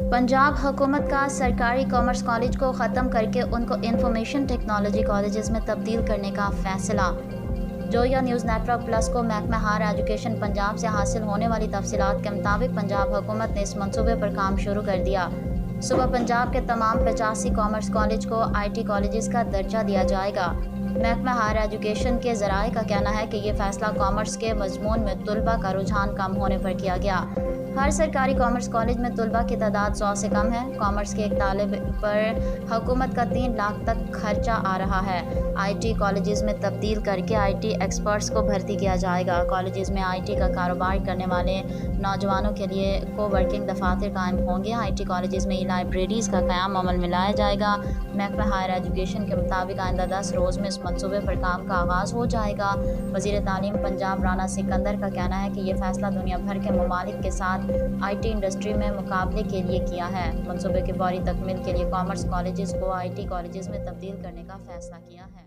पंजाब हुकूमत का सरकारी कॉमर्स कॉलेज को ख़त्म करके उनको इंफॉर्मेशन टेक्नोलॉजी कॉलेजेस में तब्दील करने का फ़ैसला। जोया न्यूज़ नेटवर्क प्लस को महकमा हायर एजुकेशन पंजाब से हासिल होने वाली तफसीलात के मुताबिक पंजाब हुकूमत ने इस मंसूबे पर काम शुरू कर दिया। सुबह पंजाब के तमाम 85 कॉमर्स कॉलेज को IT कॉलेजेस का दर्जा दिया जाएगा। महकमा हायर एजुकेशन के ज़राए का कहना है कि ये फ़ैसला कॉमर्स के मजमून में तलबा का रुझान कम होने पर किया गया। हर सरकारी कॉमर्स कॉलेज में तलबा की तादाद 100 से कम है। कॉमर्स के एक तालिब पर हुकूमत का 3 लाख तक खर्चा आ रहा है। IT कॉलेजेस में तब्दील करके IT एक्सपर्ट्स को भर्ती किया जाएगा। कॉलेजेस में IT का कारोबार करने वाले नौजवानों के लिए कोवर्किंग दफातर कायम होंगे। IT कॉलेजेस में लाइब्रेरीज़ का क़याम अमल में लाया जाएगा। महकमा हायर एजुकेशन के मुताबिक आइंदा 10 रोज़ में इस मंसूबे पर काम का आगाज़ हो जाएगा। वज़ीर तालीम पंजाब राना सिकंदर का कहना है कि ये फ़ैसला दुनिया भर के ममालिक के साथ IT इंडस्ट्री में मुकाबले के लिए किया है। मंसूबे की फौरी तकमील के लिए कॉमर्स कॉलेजेस को IT कॉलेजेस में तब्दील करने का फ़ैसला किया है।